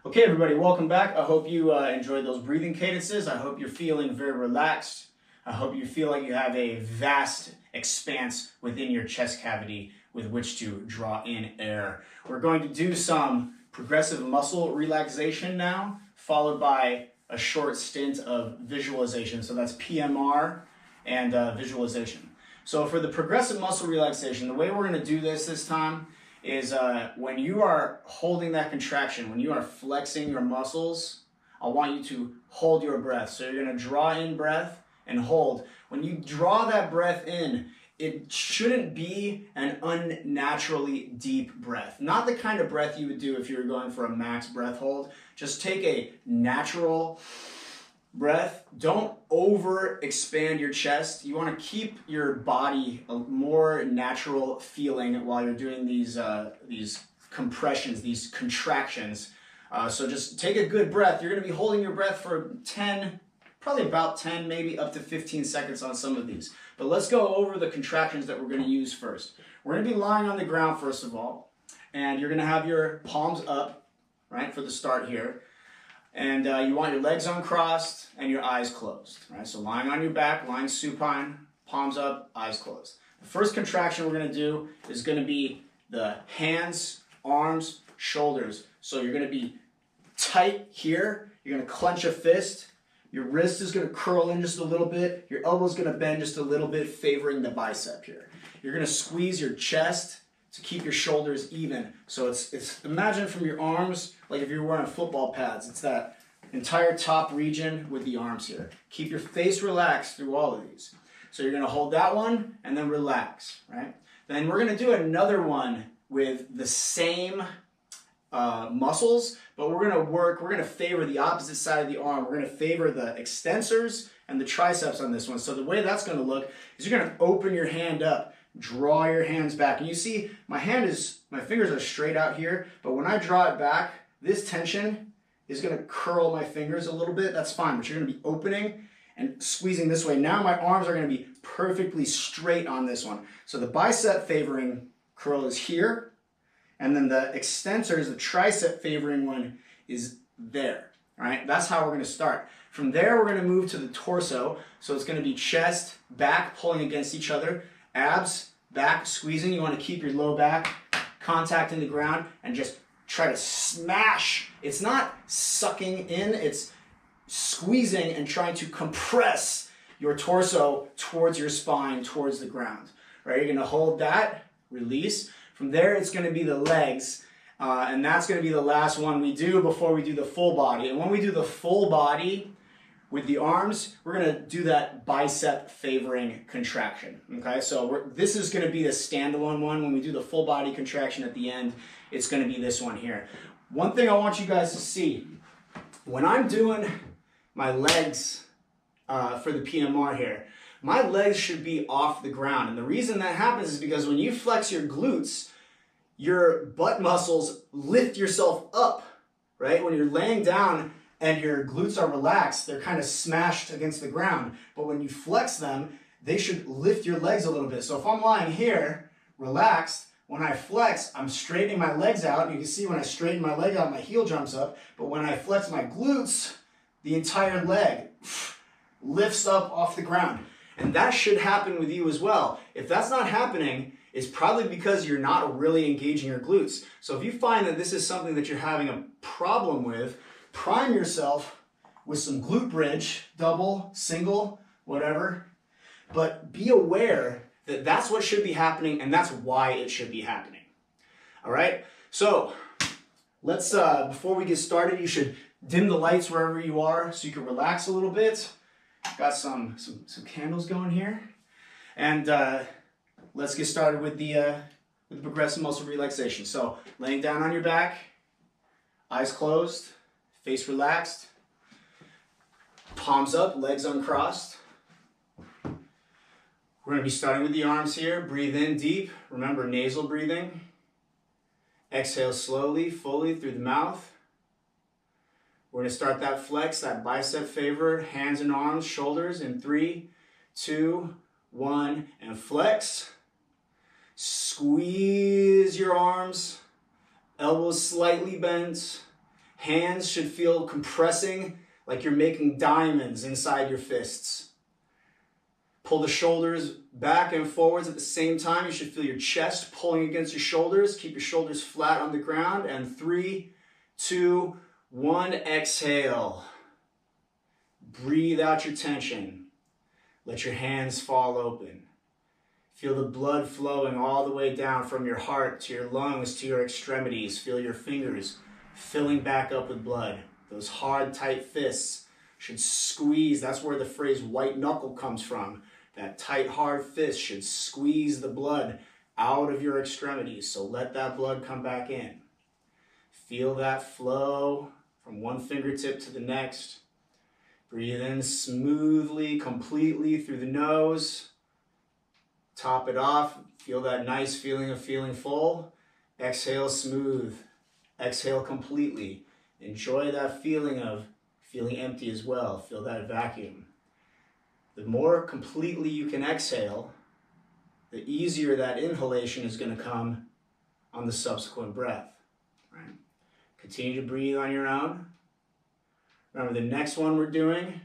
Okay, everybody, welcome back. I hope you enjoyed those breathing cadences. I hope you're feeling very relaxed. I hope you feel like you have a vast expanse within your chest cavity with which to draw in air. We're going to do some progressive muscle relaxation now, followed by a short stint of visualization. So that's PMR and visualization. So for the progressive muscle relaxation, the way we're going to do this time is when you are holding that contraction, when you are flexing your muscles, I want you to hold your breath. So you're going to draw in breath and hold. When you draw that breath in, it shouldn't be an unnaturally deep breath. Not the kind of breath you would do if you were going for a max breath hold. Just take a natural breath. Don't over expand your chest. You want to keep your body a more natural feeling while you're doing these compressions, these contractions. So just take a good breath. You're going to be holding your breath for 10, probably about 10, maybe up to 15 seconds on some of these. But let's go over the contractions that we're going to use first. We're going to be lying on the ground first of all, and you're going to have your palms up, right, for the start here. And you want your legs uncrossed and your eyes closed, right? So lying on your back, lying supine, palms up, eyes closed. The first contraction we're going to do is going to be the hands, arms, shoulders. So you're going to be tight here. You're going to clench a fist. Your wrist is going to curl in just a little bit. Your elbow is going to bend just a little bit, favoring the bicep here. You're going to squeeze your chest to keep your shoulders even. So it's imagine from your arms, like if you're wearing football pads, it's that entire top region with the arms here. Keep your face relaxed through all of these. So you're gonna hold that one and then relax, right? Then we're gonna do another one with the same muscles, but we're gonna favor the opposite side of the arm. We're gonna favor the extensors and the triceps on this one. So the way that's gonna look is you're gonna open your hand up, draw your hands back. And you see my fingers are straight out here, but when I draw it back, this tension is gonna curl my fingers a little bit. That's fine, but you're gonna be opening and squeezing this way. Now my arms are gonna be perfectly straight on this one. So the bicep favoring curl is here, and then the extensors, the tricep favoring one is there, all right? That's how we're gonna start. From there, we're gonna move to the torso. So it's gonna be chest, back pulling against each other, abs, back squeezing. You want to keep your low back contact in the ground and just try to smash. It's not sucking in, it's squeezing and trying to compress your torso towards your spine, towards the ground. Right? You're going to hold that, release. From there, it's going to be the legs, and that's going to be the last one we do before we do the full body. And when we do the full body with the arms, we're going to do that bicep favoring contraction, okay? So this is going to be the standalone one. When we do the full body contraction at the end, it's going to be this one here. One thing I want you guys to see, when I'm doing my legs for the PMR here, my legs should be off the ground. And the reason that happens is because when you flex your glutes, your butt muscles lift yourself up, right? When you're laying down, and your glutes are relaxed, they're kind of smashed against the ground. But when you flex them, they should lift your legs a little bit. So if I'm lying here, relaxed, when I flex, I'm straightening my legs out. You can see when I straighten my leg out, my heel jumps up. But when I flex my glutes, the entire leg lifts up off the ground. And that should happen with you as well. If that's not happening, it's probably because you're not really engaging your glutes. So if you find that this is something that you're having a problem with, prime yourself with some glute bridge, double, single, whatever, but be aware that that's what should be happening and that's why it should be happening. All right, so let's, before we get started, you should dim the lights wherever you are so you can relax a little bit. Got some candles going here. And let's get started with the progressive muscle relaxation. So laying down on your back, eyes closed, face relaxed, palms up, legs uncrossed. We're going to be starting with the arms here. Breathe in deep. Remember, nasal breathing. Exhale slowly, fully through the mouth. We're going to start that flex, that bicep favor, hands and arms, shoulders in 3, 2, 1, and flex. Squeeze your arms, elbows slightly bent. Hands should feel compressing like you're making diamonds inside your fists. Pull the shoulders back and forwards at the same time. You should feel your chest pulling against your shoulders. Keep your shoulders flat on the ground. And 3, 2, 1, exhale. Breathe out your tension. Let your hands fall open. Feel the blood flowing all the way down from your heart to your lungs to your extremities. Feel your fingers filling back up with blood. Those hard, tight fists should squeeze. That's where the phrase white knuckle comes from. That tight, hard fist should squeeze the blood out of your extremities. So let that blood come back in. Feel that flow from one fingertip to the next. Breathe in smoothly, completely through the nose. Top it off. Feel that nice feeling of feeling full. Exhale smooth. Exhale completely. Enjoy that feeling of feeling empty as well. Feel that vacuum. The more completely you can exhale, the easier that inhalation is going to come on the subsequent breath. Right? Continue to breathe on your own. Remember, the next one we're doing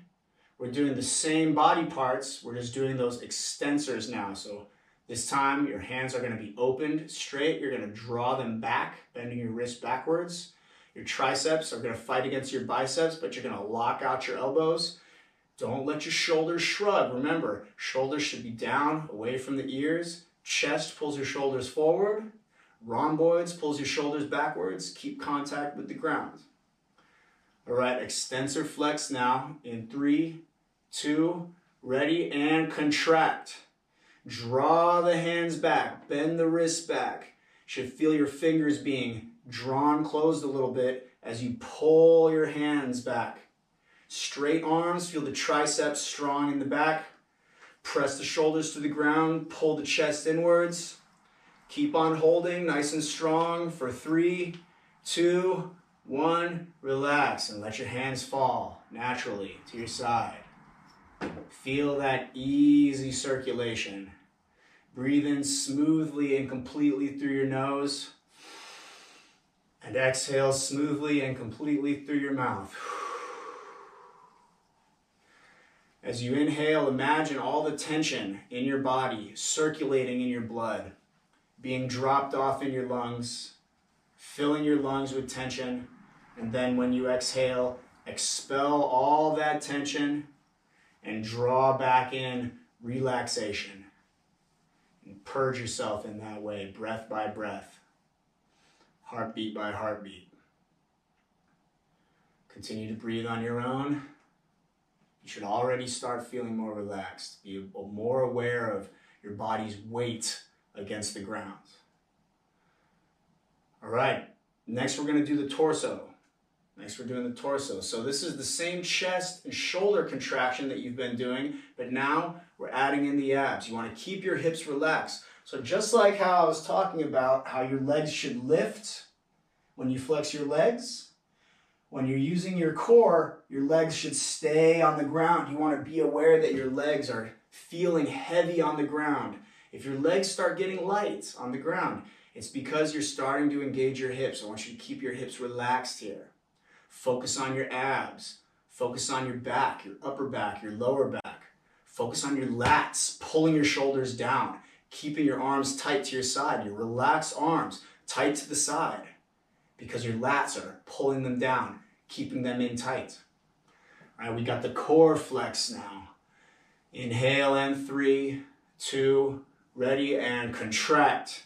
the same body parts. We're just doing those extensors now. So this time your hands are going to be opened straight. You're going to draw them back, bending your wrist backwards. Your triceps are going to fight against your biceps, but you're going to lock out your elbows. Don't let your shoulders shrug. Remember, shoulders should be down, away from the ears. Chest pulls your shoulders forward. Rhomboids pulls your shoulders backwards. Keep contact with the ground. All right, extensor flex now in 3, 2, ready, and contract. Draw the hands back, bend the wrists back. You should feel your fingers being drawn closed a little bit as you pull your hands back. Straight arms, feel the triceps strong in the back. Press the shoulders to the ground, pull the chest inwards. Keep on holding nice and strong for 3, 2, 1, relax and let your hands fall naturally to your side. Feel that easy circulation. Breathe in smoothly and completely through your nose. And exhale smoothly and completely through your mouth. As you inhale, imagine all the tension in your body circulating in your blood, being dropped off in your lungs, filling your lungs with tension. And then when you exhale, expel all that tension and draw back in relaxation. And purge yourself in that way, breath by breath, heartbeat by heartbeat. Continue to breathe on your own. You should already start feeling more relaxed. Be more aware of your body's weight against the ground. All right, next we're going to do the torso. Next, we're doing the torso. So this is the same chest and shoulder contraction that you've been doing, but now we're adding in the abs. You want to keep your hips relaxed. So just like how I was talking about how your legs should lift when you flex your legs, when you're using your core, your legs should stay on the ground. You want to be aware that your legs are feeling heavy on the ground. If your legs start getting light on the ground, it's because you're starting to engage your hips. I want you to keep your hips relaxed here. Focus on your abs. Focus on your back, your upper back, your lower back. Focus on your lats, pulling your shoulders down, keeping your arms tight to your side, your relaxed arms tight to the side, because your lats are pulling them down, keeping them in tight. All right, we got the core flex now. Inhale and 3, 2, ready, and contract.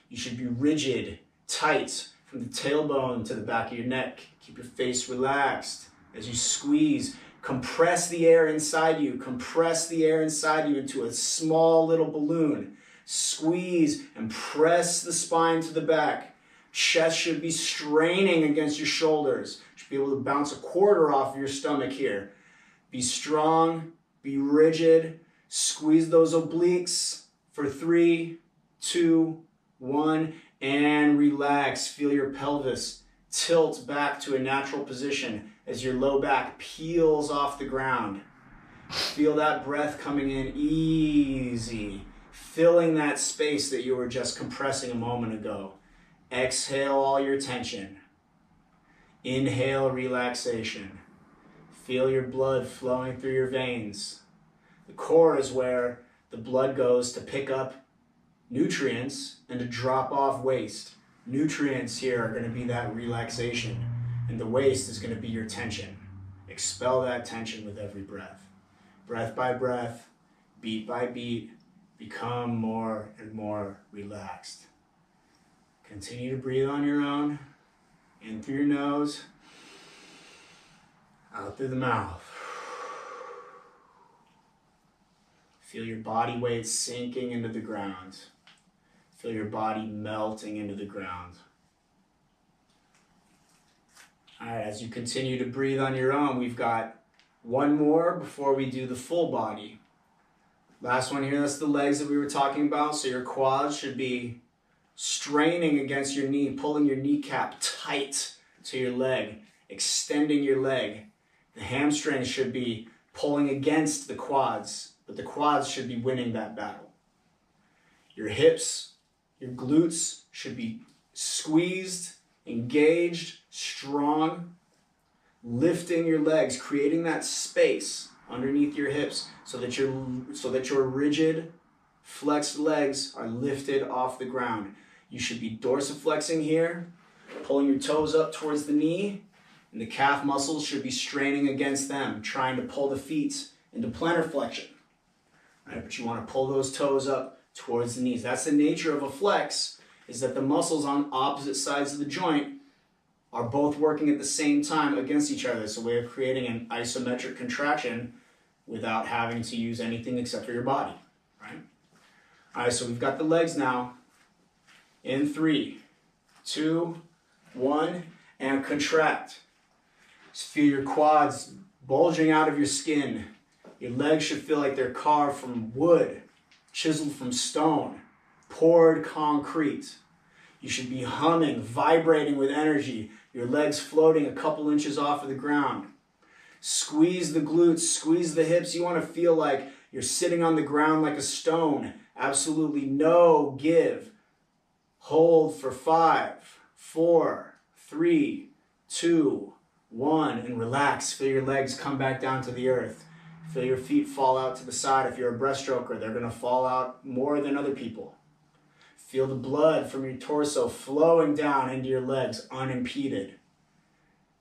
You should be rigid, tight, from the tailbone to the back of your neck. Keep your face relaxed as you squeeze. Compress the air inside you. Compress the air inside you into a small little balloon. Squeeze and press the spine to the back. Chest should be straining against your shoulders. You should be able to bounce a quarter off of your stomach here. Be strong, be rigid. Squeeze those obliques for 3, 2, 1, and relax. Feel your pelvis tilt back to a natural position as your low back peels off the ground. Feel that breath coming in easy, filling that space that you were just compressing a moment ago. Exhale all your tension. Inhale, relaxation. Feel your blood flowing through your veins. The core is where the blood goes to pick up nutrients and to drop off waste. Nutrients here are going to be that relaxation, and the waste is going to be your tension. Expel that tension with every breath. Breath by breath, beat by beat, become more and more relaxed. Continue to breathe on your own, in through your nose, out through the mouth. Feel your body weight sinking into the ground. Feel your body melting into the ground. All right, as you continue to breathe on your own, we've got one more before we do the full body. Last one here, that's the legs that we were talking about. So your quads should be straining against your knee, pulling your kneecap tight to your leg, extending your leg. The hamstrings should be pulling against the quads, but the quads should be winning that battle. Your hips, your glutes should be squeezed, engaged, strong, lifting your legs, creating that space underneath your hips so that your rigid, flexed legs are lifted off the ground. You should be dorsiflexing here, pulling your toes up towards the knee, and the calf muscles should be straining against them, trying to pull the feet into plantar flexion. All right, but you want to pull those toes up towards the knees. That's the nature of a flex, is that the muscles on opposite sides of the joint are both working at the same time against each other. It's a way of creating an isometric contraction without having to use anything except for your body, right? All right, so we've got the legs now. In 3, 2, 1, and contract. Just feel your quads bulging out of your skin. Your legs should feel like they're carved from wood, chiseled from stone, poured concrete. You should be humming, vibrating with energy, your legs floating a couple inches off of the ground. Squeeze the glutes, squeeze the hips. You want to feel like you're sitting on the ground like a stone. Absolutely no give. Hold for 5, 4, 3, 2, 1, and relax. Feel your legs come back down to the earth. Feel your feet fall out to the side. If you're a breaststroker, they're going to fall out more than other people. Feel the blood from your torso flowing down into your legs unimpeded.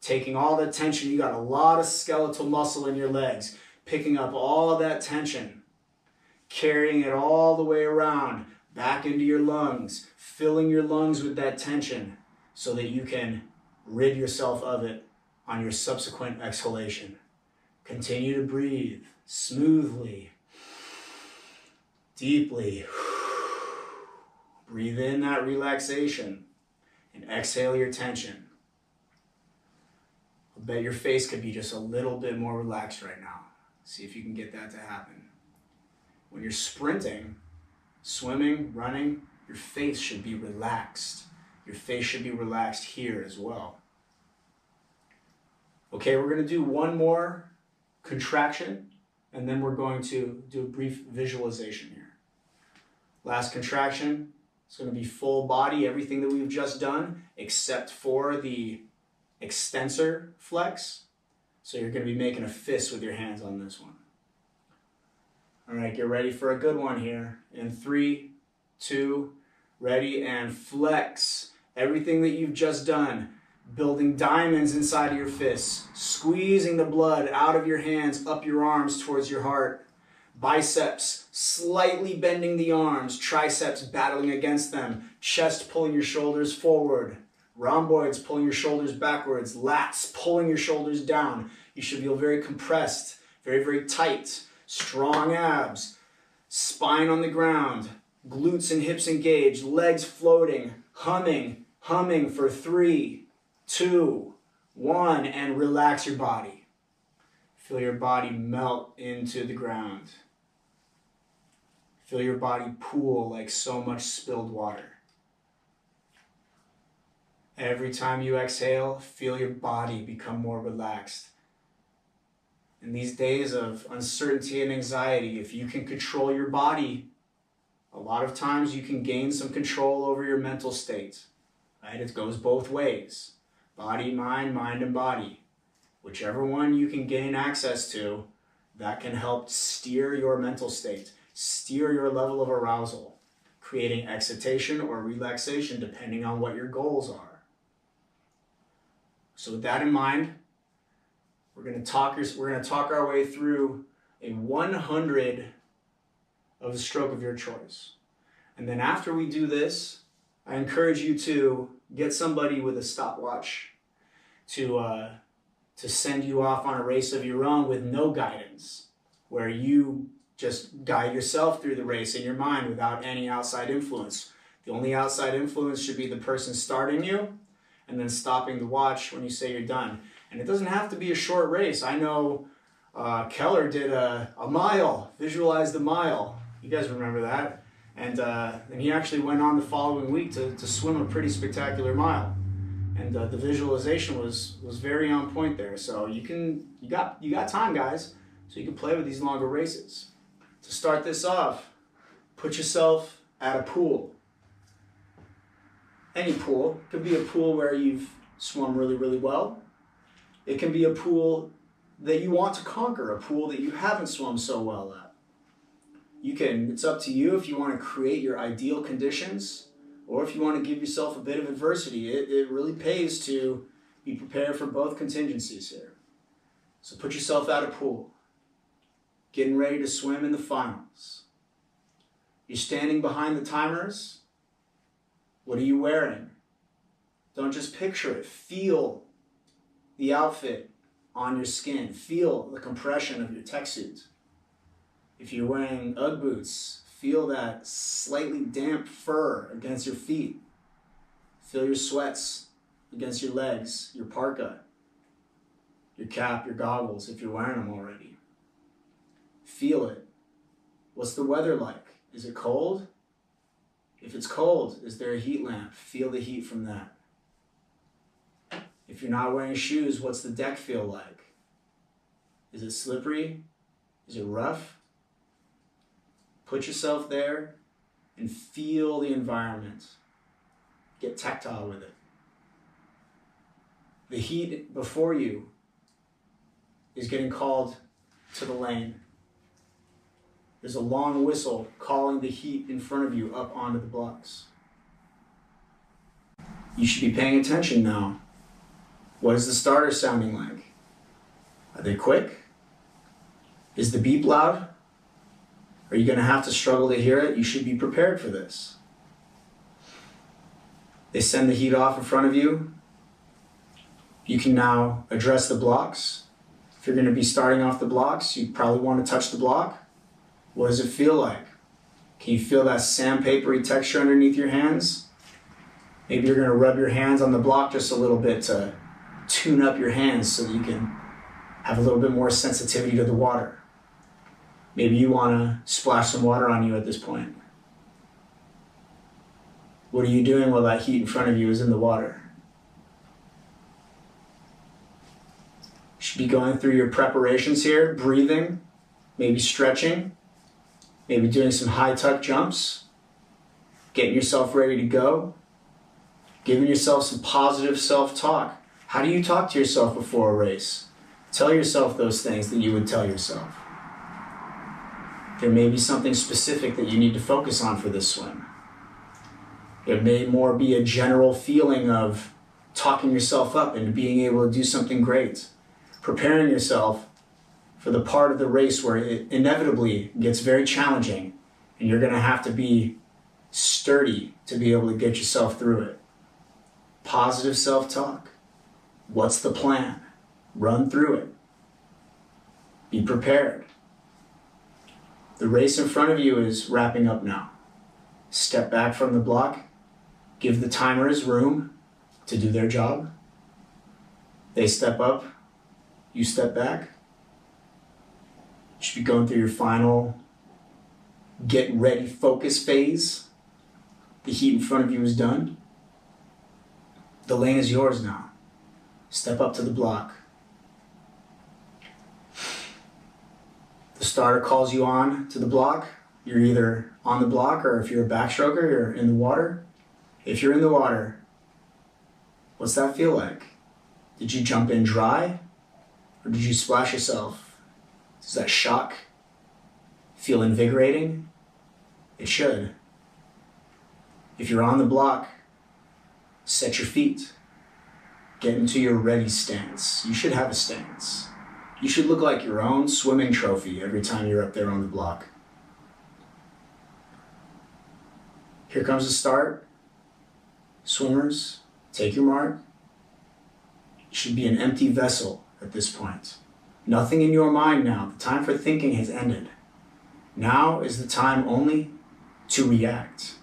Taking all the tension, you got a lot of skeletal muscle in your legs, picking up all that tension, carrying it all the way around, back into your lungs, filling your lungs with that tension so that you can rid yourself of it on your subsequent exhalation. Continue to breathe smoothly, deeply. Breathe in that relaxation and exhale your tension. I bet your face could be just a little bit more relaxed right now. See if you can get that to happen. When you're sprinting, swimming, running, your face should be relaxed. Your face should be relaxed here as well. Okay, we're going to do one more contraction, and then we're going to do a brief visualization here. Last contraction. It's going to be full body, everything that we've just done, except for the extensor flex. So you're going to be making a fist with your hands on this one. All right, get ready for a good one here. In 3, 2, ready, and flex. Everything that you've just done, building diamonds inside of your fists, squeezing the blood out of your hands, up your arms towards your heart. Biceps slightly bending the arms, triceps battling against them, chest pulling your shoulders forward, rhomboids pulling your shoulders backwards, lats pulling your shoulders down. You should feel very compressed, very, very tight, strong abs, spine on the ground, glutes and hips engaged, legs floating, humming for 3, 2, 1, and relax your body. Feel your body melt into the ground. Feel your body pool like so much spilled water. Every time you exhale, feel your body become more relaxed. In these days of uncertainty and anxiety, if you can control your body, a lot of times you can gain some control over your mental state. Right? It goes both ways. Body, mind, mind, and body. Whichever one you can gain access to, that can help steer your mental state, steer your level of arousal, creating excitation or relaxation depending on what your goals are. So with that in mind, we're going to talk our way through a 100 of the stroke of your choice. And then after we do this, I encourage you to get somebody with a stopwatch to send you off on a race of your own with no guidance, where you just guide yourself through the race in your mind without any outside influence. The only outside influence should be the person starting you and then stopping the watch when you say you're done. And it doesn't have to be a short race. I know Keller did a mile, visualized the mile. You guys remember that? And he actually went on the following week to swim a pretty spectacular mile. And the visualization was very on point there. So you got time, guys. So you can play with these longer races. To start this off, put yourself at a pool. Any pool. It could be a pool where you've swum really, really well. It can be a pool that you want to conquer, a pool that you haven't swum so well at. It's up to you if you want to create your ideal conditions or if you want to give yourself a bit of adversity. It really pays to be prepared for both contingencies here. So put yourself at a pool, getting ready to swim in the finals. You're standing behind the timers. What are you wearing? Don't just picture it. Feel the outfit on your skin. Feel the compression of your tech suit. If you're wearing UGG boots, feel that slightly damp fur against your feet. Feel your sweats against your legs, your parka, your cap, your goggles, if you're wearing them already. Feel it. What's the weather like? Is it cold? If it's cold, is there a heat lamp? Feel the heat from that. If you're not wearing shoes, what's the deck feel like? Is it slippery? Is it rough? Put yourself there and feel the environment. Get tactile with it. The heat before you is getting called to the lane. There's a long whistle calling the heat in front of you up onto the blocks. You should be paying attention now. What is the starter sounding like? Are they quick? Is the beep loud? Are you going to have to struggle to hear it? You should be prepared for this. They send the heat off in front of you. You can now address the blocks. If you're going to be starting off the blocks, you probably want to touch the block. What does it feel like? Can you feel that sandpapery texture underneath your hands? Maybe you're going to rub your hands on the block just a little bit to tune up your hands so that you can have a little bit more sensitivity to the water. Maybe you want to splash some water on you at this point. What are you doing while that heat in front of you is in the water? You should be going through your preparations here, breathing, maybe stretching, maybe doing some high tuck jumps, getting yourself ready to go, giving yourself some positive self-talk. How do you talk to yourself before a race? Tell yourself those things that you would tell yourself. There may be something specific that you need to focus on for this swim. It may more be a general feeling of talking yourself up and being able to do something great. Preparing yourself for the part of the race where it inevitably gets very challenging and you're going to have to be sturdy to be able to get yourself through it. Positive self-talk. What's the plan? Run through it. Be prepared. The race in front of you is wrapping up now. Step back from the block. Give the timers room to do their job. They step up. You step back. You should be going through your final get ready focus phase. The heat in front of you is done. The lane is yours now. Step up to the block. The starter calls you on to the block. You're either on the block or if you're a backstroker, you're in the water. If you're in the water, what's that feel like? Did you jump in dry? Or did you splash yourself? Does that shock feel invigorating? It should. If you're on the block, set your feet. Get into your ready stance. You should have a stance. You should look like your own swimming trophy every time you're up there on the block. Here comes the start. Swimmers, take your mark. You should be an empty vessel at this point. Nothing in your mind now. The time for thinking has ended. Now is the time only to react.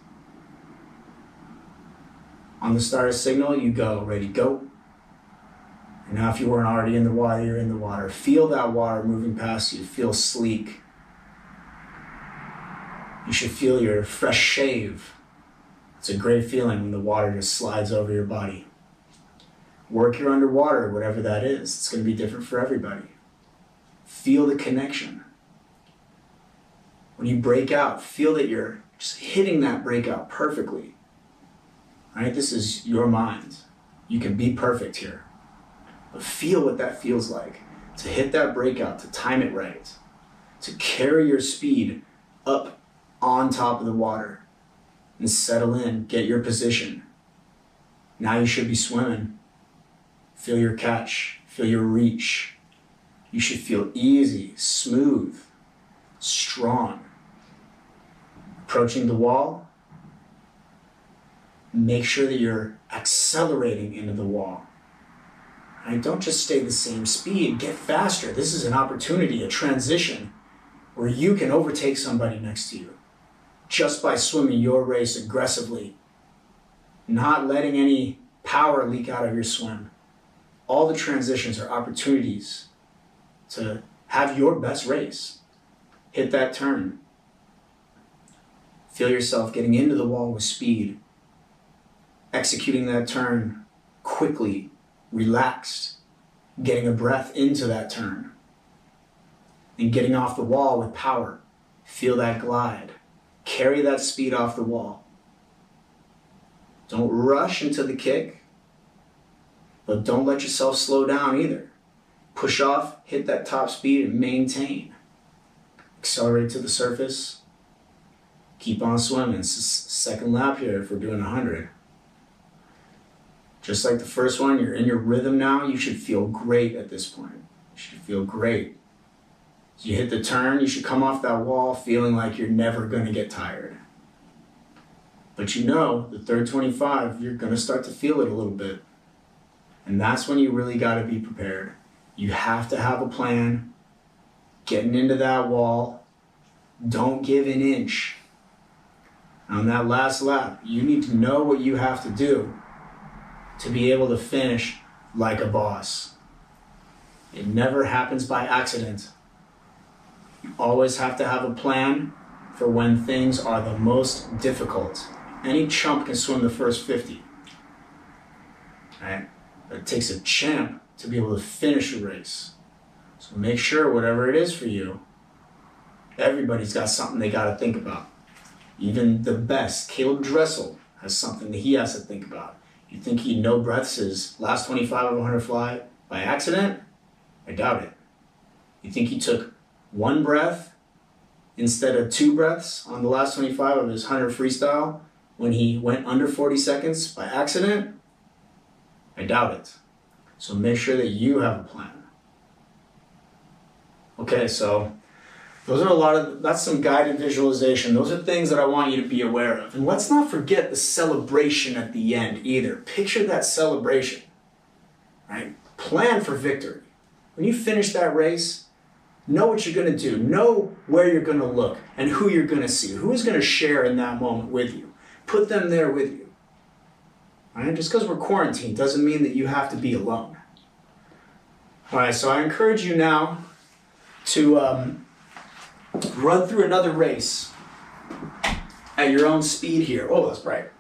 On the start signal, you go. Ready, go. And now if you weren't already in the water, you're in the water. Feel that water moving past you. Feel sleek. You should feel your fresh shave. It's a great feeling when the water just slides over your body. Work your underwater, whatever that is. It's going to be different for everybody. Feel the connection. When you break out, feel that you're just hitting that breakout perfectly. Right? This is your mind. You can be perfect here. But feel what that feels like. To hit that breakout, to time it right. To carry your speed up on top of the water. And settle in, get your position. Now you should be swimming. Feel your catch, feel your reach. You should feel easy, smooth, strong. Approaching the wall, make sure that you're accelerating into the wall. Right? Don't just stay the same speed, get faster. This is an opportunity, a transition, where you can overtake somebody next to you just by swimming your race aggressively, not letting any power leak out of your swim. All the transitions are opportunities to have your best race. Hit that turn. Feel yourself getting into the wall with speed, executing that turn quickly, relaxed, getting a breath into that turn, and getting off the wall with power. Feel that glide. Carry that speed off the wall. Don't rush into the kick, but don't let yourself slow down either. Push off, hit that top speed, and maintain. Accelerate to the surface. Keep on swimming. It's the second lap here if we're doing 100. Just like the first one, you're in your rhythm now. You should feel great at this point. You should feel great. As you hit the turn, you should come off that wall feeling like you're never going to get tired. But you know, the third 25, you're going to start to feel it a little bit. And that's when you really got to be prepared. You have to have a plan. Getting into that wall. Don't give an inch. On that last lap, you need to know what you have to do to be able to finish like a boss. It never happens by accident. You always have to have a plan for when things are the most difficult. Any chump can swim the first 50. Right? But it takes a champ to be able to finish a race. So make sure whatever it is for you, everybody's got something they got to think about. Even the best, Caleb Dressel, has something that he has to think about. You think he no breaths his last 25 of 100 fly by accident? I doubt it. You think he took one breath instead of 2 breaths on the last 25 of his 100 freestyle when he went under 40 seconds by accident? I doubt it. So make sure that you have a plan. Okay, so those are that's some guided visualization. Those are things that I want you to be aware of. And let's not forget the celebration at the end either. Picture that celebration, right? Plan for victory. When you finish that race, know what you're going to do. Know where you're going to look and who you're going to see. Who is going to share in that moment with you. Put them there with you. All right? Just because we're quarantined doesn't mean that you have to be alone. All right, so I encourage you now to run through another race at your own speed here. Oh, that's bright.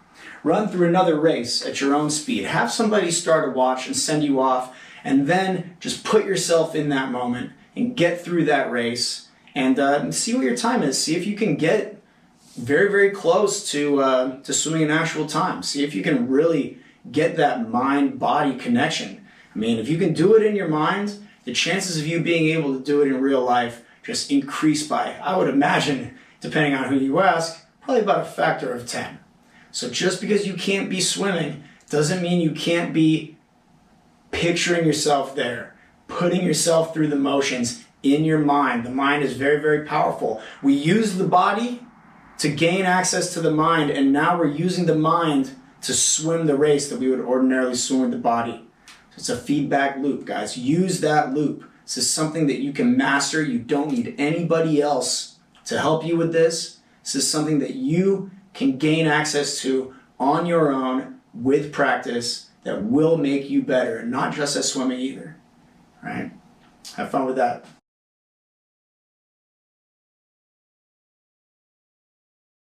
Run through another race at your own speed. Have somebody start a watch and send you off, and then just put yourself in that moment and get through that race and see what your time is. See if you can get very, very close to swimming an actual time. See if you can really get that mind-body connection. I mean, if you can do it in your mind, the chances of you being able to do it in real life just increase by, I would imagine, depending on who you ask, probably about a factor of 10. So just because you can't be swimming doesn't mean you can't be picturing yourself there, putting yourself through the motions in your mind. The mind is very, very powerful. We use the body to gain access to the mind, and now we're using the mind to swim the race that we would ordinarily swim with the body. So it's a feedback loop, guys. Use that loop. This is something that you can master. You don't need anybody else to help you with this. This is something that you can gain access to on your own with practice that will make you better, and not just at swimming either. All right? Have fun with that.